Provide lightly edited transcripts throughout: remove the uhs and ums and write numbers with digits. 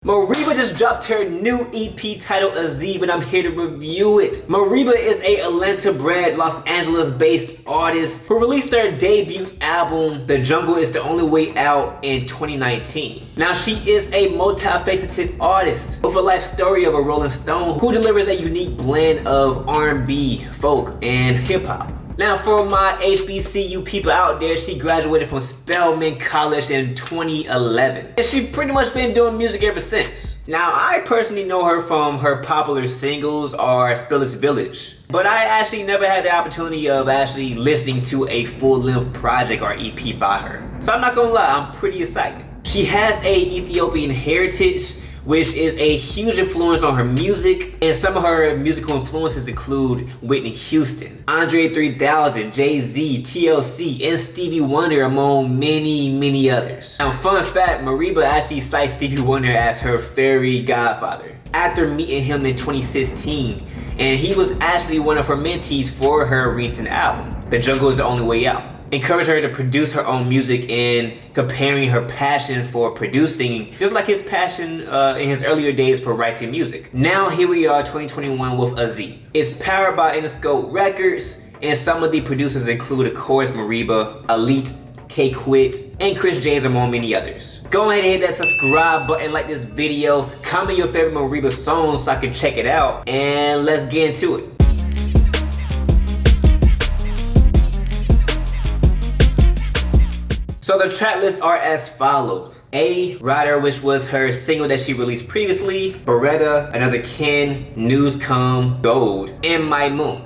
Mereba just dropped her new EP titled AZEB, and I'm here to review it. Mereba is a Atlanta-bred, Los Angeles-based artist who released her debut album, The Jungle Is the Only Way Out, in 2019. Now, she is a multifaceted artist with a life story of a Rolling Stone who delivers a unique blend of R&B, folk, and hip-hop. Now, for my HBCU people out there, she graduated from Spelman College in 2011. And she's pretty much been doing music ever since. Now, I personally know her from her popular singles or Spillage Village. But I actually never had the opportunity of actually listening to a full-length project or EP by her. So I'm not gonna lie, I'm pretty excited. She has a Ethiopian heritage, which is a huge influence on her music, and some of her musical influences include Whitney Houston, Andre 3000, Jay-Z, TLC, and Stevie Wonder, among many others. Now, fun fact, Mereba actually cites Stevie Wonder as her fairy godfather after meeting him in 2016, and he was actually one of her mentees for her recent album, The Jungle Is the Only Way Out. Encourage her to produce her own music, and comparing her passion for producing just like his passion in his earlier days for writing music. Now here we are, 2021, with AZEB. It's powered by Interscope Records, and some of the producers include, of course, Mereba, Elite, K-Quit, and Chris James, among many others. Go ahead and hit that subscribe button, like this video, comment your favorite Mereba song so I can check it out, and let's get into it. So the track lists are as follows. A, Ryder, which was her single that she released previously. Beretta, Another Kin, News Come, Gold, and My Moon.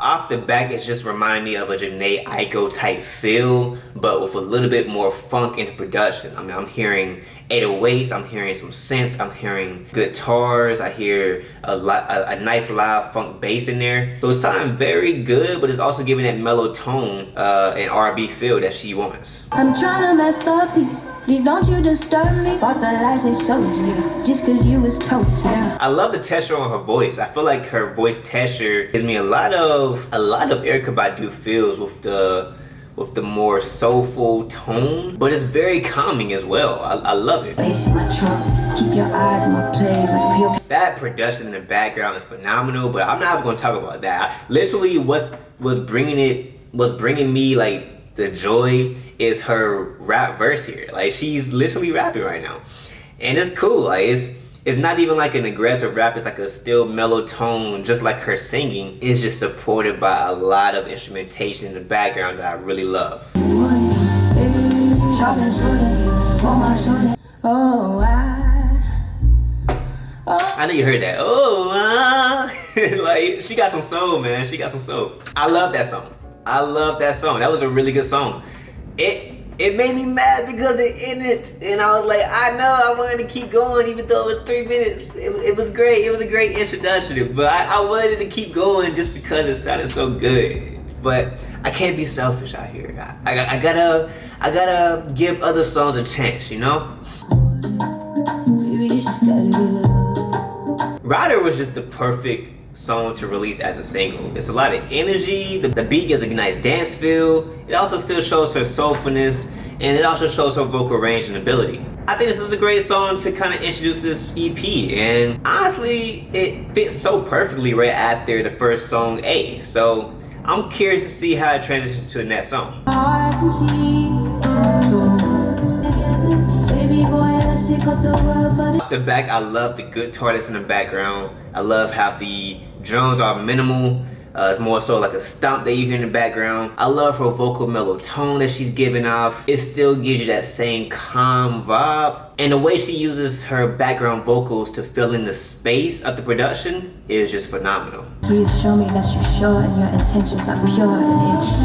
Off the back, it just reminded me of a Janae Aiko type feel, but with a little bit more funk in the production. I mean, I'm hearing 808s, I'm hearing some synth, I'm hearing guitars, I hear a nice live funk bass in there. So it's sounding very good, but it's also giving that mellow tone and R&B feel that she wants. I'm trying to mess up people. Please don't you disturb me. Thought the lies they sold you just cause you was told to. I love the texture on her voice. I feel like her voice texture gives me a lot of Erykah Badu feels with the more soulful tone, but it's very calming as well. I love it. Bass in my trunk. Keep your eyes in my plays like a that production in the background is phenomenal, but I'm not even gonna talk about that. Literally, was bringing me like the joy is her rap verse here. Like, she's literally rapping right now, and it's cool. Like, it's not even like an aggressive rap. It's like a still mellow tone, just like her singing. It's just supported by a lot of instrumentation in the background that I really love. I know you heard that. Like, she got some soul, man. She got some soul. I love that song. I love that song. That was a really good song. It made me mad because it ended, and I was like, I know I wanted to keep going even though it was 3 minutes. It was great. It was a great introduction, but I wanted to keep going just because it sounded so good. But I can't be selfish out here. I gotta give other songs a chance, you know? Ryder was just the perfect song to release as a single. It's a lot of energy, the beat gives a nice dance feel, it also still shows her soulfulness, and it also shows her vocal range and ability. I think this is a great song to kind of introduce this EP, and honestly, it fits so perfectly right after the first song, A. So I'm curious to see how it transitions to the next song. Off the back, I love the guitar that's in the background. I love how the drums are minimal. It's more so like a stomp that you hear in the background. I love her vocal mellow tone that she's giving off. It still gives you that same calm vibe. And the way she uses her background vocals to fill in the space of the production is just phenomenal. Please show me that you're sure and your intentions are pure, and it's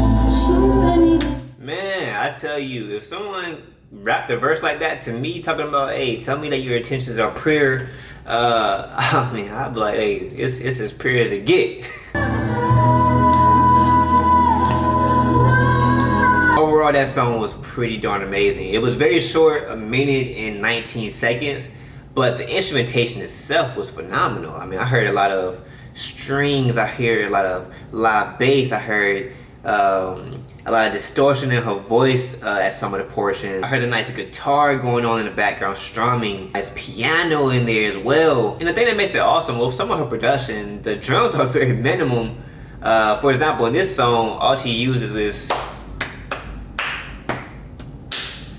man, I tell you, if someone rapped a verse like that to me, talking about, hey, tell me that your intentions are pure, I mean, I'd be like, hey, it's as pure as it get. Overall, that song was pretty darn amazing. It was very short, 1 minute and 19 seconds, but the instrumentation itself was phenomenal. I mean, I heard a lot of strings, I heard a lot of live bass, I heard a lot of distortion in her voice at some of the portions. I heard a nice guitar going on in the background strumming, nice piano in there as well. And the thing that makes it awesome, with some of her production, the drums are very minimum. For example, in this song, all she uses is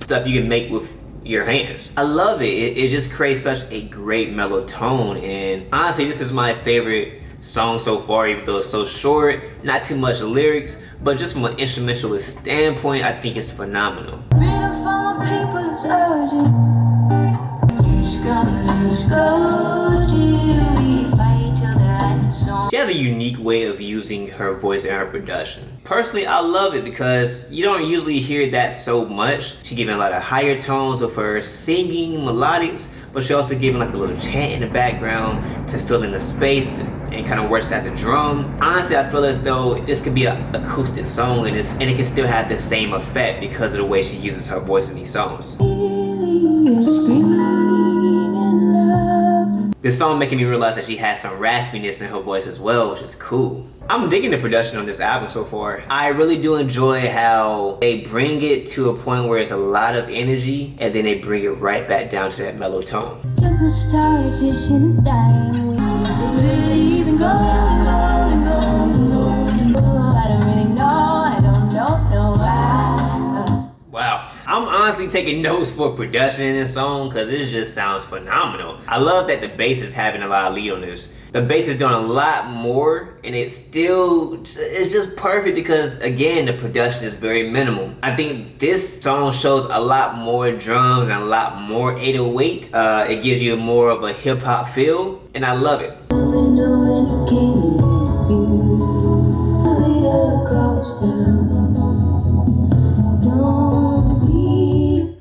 stuff you can make with your hands. I love it. It just creates such a great mellow tone, and honestly, this is my favorite song so far, even though it's so short, not too much lyrics, but just from an instrumentalist standpoint, I think it's phenomenal. Freedom for my people is urgent. She has a unique way of using her voice in her production. Personally, I love it because you don't usually hear that so much. She giving a lot of higher tones with her singing melodics, but she also giving like a little chant in the background to fill in the space and kind of works as a drum. Honestly, I feel as though this could be an acoustic song and it can still have the same effect because of the way she uses her voice in these songs. This song making me realize that she has some raspiness in her voice as well, which is cool. I'm digging the production on this album so far. I really do enjoy how they bring it to a point where it's a lot of energy and then they bring it right back down to that mellow tone. Wow. I'm honestly taking notes for production in this song because it just sounds phenomenal. I love that the bass is having a lot of lead on this. The bass is doing a lot more and it's just perfect because again, the production is very minimal. I think this song shows a lot more drums and a lot more 808. It gives you more of a hip hop feel and I love it.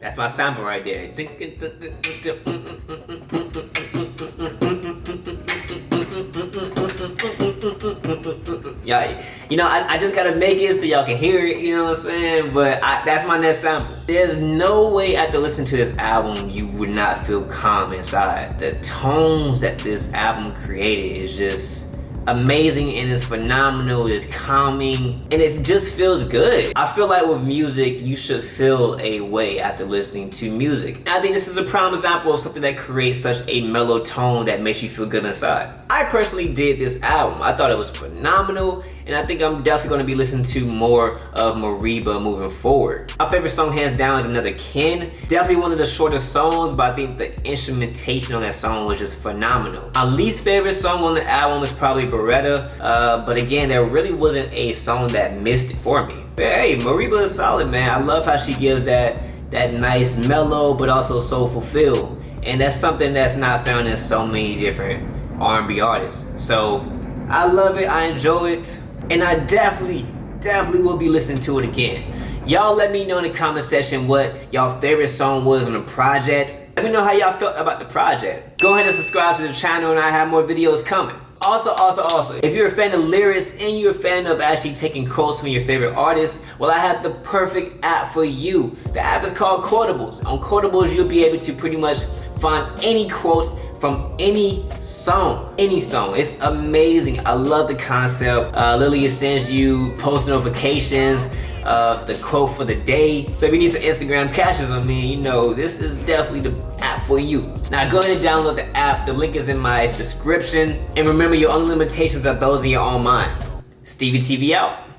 That's my sample right there. Yeah, you know, I just gotta make it so y'all can hear it, you know what I'm saying? But that's my next sample. There's no way after listening to this album you would not feel calm inside. The tones that this album created is just amazing and it's phenomenal, it's calming, and it just feels good. I feel like with music, you should feel a way after listening to music. And I think this is a prime example of something that creates such a mellow tone that makes you feel good inside. I personally did this album. I thought it was phenomenal, and I think I'm definitely going to be listening to more of Mereba moving forward. My favorite song hands down is Another Kin. Definitely one of the shortest songs, but I think the instrumentation on that song was just phenomenal. My least favorite song on the album is probably Beretta, but again, there really wasn't a song that missed it for me. But hey, Mereba is solid, man. I love how she gives that nice mellow but also soulful feel, and that's something that's not found in so many different R&B artists. So I love it, I enjoy it, and I definitely will be listening to it again. Y'all let me know in the comment section what y'all favorite song was on the project. Let me know how y'all felt about the project. Go ahead and subscribe to the channel and I have more videos coming. Also, if you're a fan of lyrics and you're a fan of actually taking quotes from your favorite artists, well, I have the perfect app for you. The app is called Quotables. On Quotables, you'll be able to pretty much find any quotes from any song. It's amazing. I love the concept. Literally, it sends you post notifications of the quote for the day. So if you need some Instagram captions on me, you know, this is definitely the app for you. Now go ahead and download the app. The link is in my description. And remember, your only limitations are those in your own mind. StevieTV out.